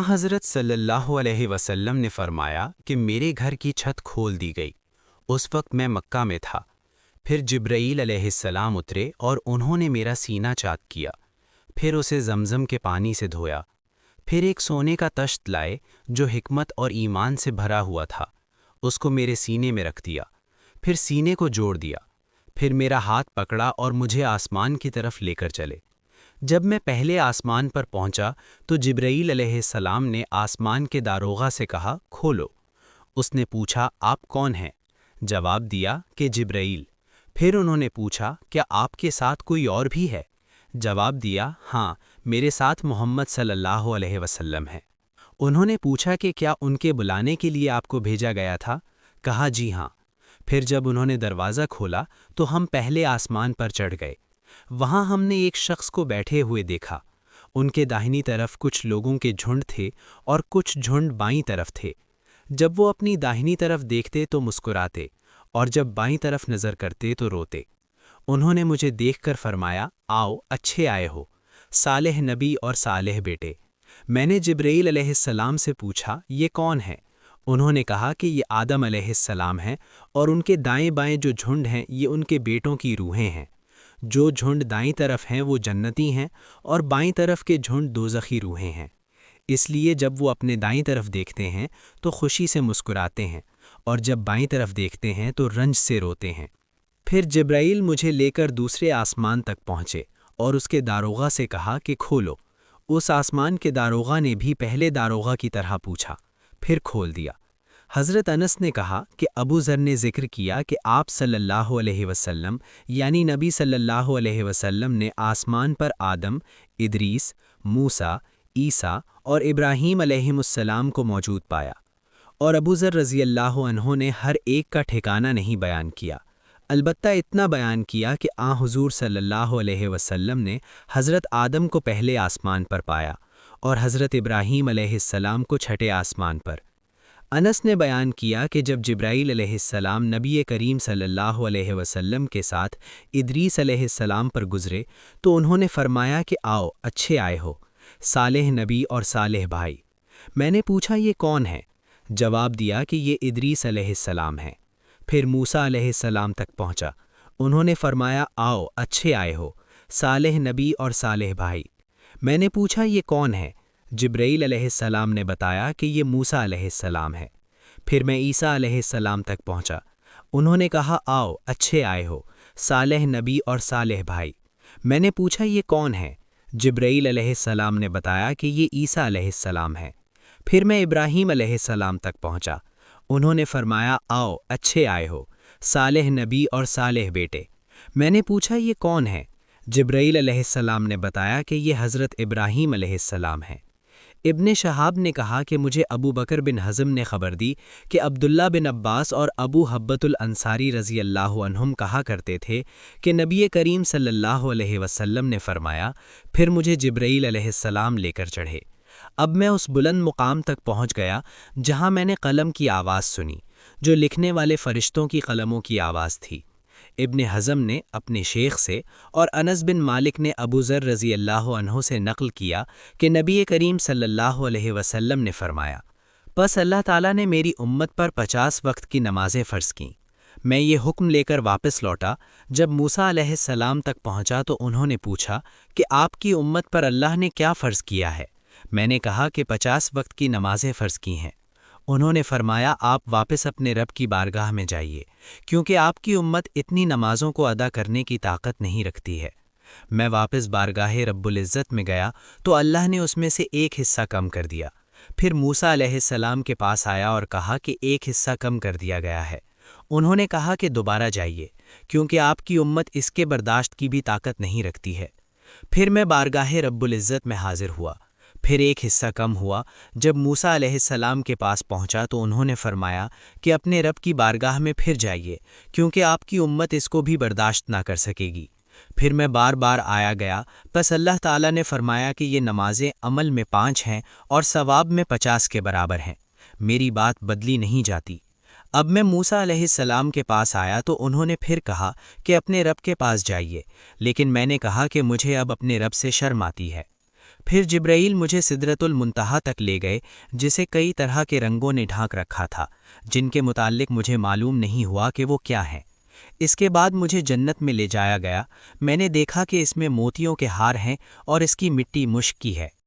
हज़रत सल्लल्लाहु अलैहि वसल्लम ने फरमाया कि मेरे घर की छत खोल दी गई। उस वक्त मैं मक्का में था। फिर जिब्राईल अलैहिस्सलाम उतरे और उन्होंने मेरा सीना चाक किया। फिर उसे ज़मज़म के पानी से धोया। फिर एक सोने का तश्त लाए जो हिकमत और ईमान से भरा हुआ था, उसको मेरे सीने में रख दिया। फिर सीने को जोड़ दिया। फिर मेरा हाथ पकड़ा और मुझे आसमान की तरफ लेकर चले। जब मैं पहले आसमान पर पहुंचा तो जिब्राईल अलैहिस्सलाम ने आसमान के दारोगा से कहा, खोलो। उसने पूछा, आप कौन हैं? जवाब दिया कि जिब्राईल। फिर उन्होंने पूछा, क्या आपके साथ कोई और भी है? जवाब दिया, हाँ, मेरे साथ मोहम्मद सल्लल्लाहु अलैहि वसल्लम है। उन्होंने पूछा कि क्या उनके बुलाने के लिए आपको भेजा गया था? कहा, जी हाँ। फिर जब उन्होंने दरवाज़ा खोला तो हम पहले आसमान पर चढ़ गए। वहाँ हमने एक शख्स को बैठे हुए देखा। उनके दाहिनी तरफ कुछ लोगों के झुंड थे और कुछ झुंड बाईं तरफ थे। जब वो अपनी दाहिनी तरफ देखते तो मुस्कुराते और जब बाईं तरफ नज़र करते तो रोते। उन्होंने मुझे देखकर फरमाया, आओ, अच्छे आए हो, सालेह नबी और सालेह बेटे। मैंने जिब्राईल अलैहिस्सलाम से पूछा, ये कौन है? उन्होंने कहा कि ये आदम अलैहिस्सलाम हैं और उनके दाएं बाएं जो झुंड हैं ये उनके बेटों की रूहें हैं। जो झुंड दाईं तरफ हैं वो जन्नती हैं और बाईं तरफ के झुंड दोज़खी रूहें हैं। इसलिए जब वो अपने दाईं तरफ देखते हैं तो खुशी से मुस्कुराते हैं और जब बाईं तरफ देखते हैं तो रंज से रोते हैं। फिर जिब्राईल मुझे लेकर दूसरे आसमान तक पहुँचे और उसके दारोगा से कहा कि खोलो। उस आसमान के दारोगा ने भी पहले दारोगा की तरह पूछा, फिर खोल दिया। हज़रत अनस ने कहा कि अबू ज़र ने ज़िक्र किया कि आप सल्लल्लाहु अलैहि वसल्लम यानी नबी सल्लल्लाहु अलैहि वसल्लम ने आसमान पर आदम, इदरीस, मूसा, ईसा और इब्राहीम अलैहिमुस्सलाम को मौजूद पाया। और अबू ज़र रज़ियल्लाहु अन्हु ने हर एक का ठिकाना नहीं बयान किया, अलबत्ता इतना बयान किया कि हुज़ूर सल्लल्लाहु अलैहि वसल्लम ने हज़रत आदम को पहले आसमान पर पाया और हज़रत इब्राहीम अलैहिस्सलाम को छठे आसमान पर। अनस ने बयान किया कि जब जिब्राईल अलैहिस्सलाम नबी करीम सल्लल्लाहु अलैहि वसल्लम के साथ इदरीस अलैहिस्सलाम पर गुज़रे तो उन्होंने फरमाया कि आओ, अच्छे आए हो, सालेह नबी और सालेह भाई। मैंने पूछा, ये कौन है? जवाब दिया कि ये इदरीस अलैहिस्सलाम है। फिर मूसा अलैहिस्सलाम तक पहुँचा। उन्होंने फरमाया, आओ, अच्छे आए हो, सालेह नबी और सालेह भाई। मैंने पूछा, ये कौन है? जिब्राईल अलैहिस्सलाम ने बताया कि ये मूसा अलैहिस्सलाम है। फिर मैं ईसा अलैहिस्सलाम तक पहुँचा। उन्होंने कहा, आओ, अच्छे आए हो, सालेह नबी और सालेह भाई। मैंने पूछा, ये कौन है? जिब्राईल अलैहिस्सलाम ने बताया कि ये ईसा अलैहिस्सलाम है। फिर मैं इब्राहीम अलैहिस्सलाम तक पहुँचा। उन्होंने फरमाया, आओ, अच्छे आए हो, सालेह नबी और सालेह बेटे। मैंने पूछा, ये कौन है? जिब्राईल अलैहिस्सलाम ने बताया कि ये हज़रत इब्राहीम अलैहिस्सलाम है। इब्ने शहाब ने कहा कि मुझे अबू बकर बिन हज़म ने खबर दी कि अब्दुल्ला बिन अब्बास और अबू हब्बतुल अंसारी रज़ियल्लाहु अन्हुम कहा करते थे कि नबी करीम सल्लल्लाहु अलैहि वसल्लम ने फरमाया, फिर मुझे जिब्राईल अलैहिस्सलाम लेकर चढ़े। अब मैं उस बुलंद मुकाम तक पहुँच गया जहाँ मैंने कलम की आवाज़ सुनी, जो लिखने वाले फ़रिश्तों की कलमों की आवाज़ थी। इब्ने हज़म ने अपने शेख से और अनस बिन मालिक ने अबू ज़र रज़ियल्लाहु अन्हु से नक़ल किया कि नबी करीम सल्लल्लाहु अलैहि वसल्लम ने फ़रमाया, बस अल्लाह ताला ने मेरी उम्मत पर 50 वक्त की नमाज़ें फ़र्ज़ कीं। मैं ये हुक्म लेकर वापस लौटा। जब मूसा अलैहिस्सलाम तक पहुँचा तो उन्होंने पूछा कि आपकी उम्मत पर अल्लाह ने क्या फ़र्ज़ किया है? मैंने कहा कि 50 वक्त की नमाज़ें फ़र्ज़ की हैं। उन्होंने फरमाया, आप वापस अपने रब की बारगाह में जाइए, क्योंकि आपकी उम्मत इतनी नमाज़ों को अदा करने की ताकत नहीं रखती है। मैं वापस बारगाह रब्बुल इज़्ज़त में गया तो अल्लाह ने उसमें से एक हिस्सा कम कर दिया। फिर मूसा अलैहिस्सलाम के पास आया और कहा कि एक हिस्सा कम कर दिया गया है। उन्होंने कहा कि दोबारा जाइए, क्योंकि आपकी उम्मत इसके बर्दाश्त की भी ताकत नहीं रखती है। फिर मैं बारगाह रब्बुल इज़्ज़त में हाजिर हुआ। फिर एक हिस्सा कम हुआ। जब मूसा अलैहिस्सलाम के पास पहुंचा तो उन्होंने फरमाया कि अपने रब की बारगाह में फिर जाइए, क्योंकि आपकी उम्मत इसको भी बर्दाश्त ना कर सकेगी। फिर मैं बार बार आया गया, बस अल्लाह ताला ने फरमाया कि ये नमाज़ें अमल में 5 हैं और सवाब में 50 के बराबर हैं। मेरी बात बदली नहीं जाती। अब मैं मूसा अलैहिस्सलाम के पास आया तो उन्होंने फिर कहा कि अपने रब के पास जाइए, लेकिन मैंने कहा कि मुझे अब अपने रब से शर्म आती है। پھر جبرائیل مجھے سدرۃ المنتہا تک لے گئے، جسے کئی طرح کے رنگوں نے ڈھانک رکھا تھا، جن کے متعلق مجھے معلوم نہیں ہوا کہ وہ کیا ہیں۔ اس کے بعد مجھے جنت میں لے جایا گیا۔ میں نے دیکھا کہ اس میں موتیوں کے ہار ہیں اور اس کی مٹی مشک کی ہے۔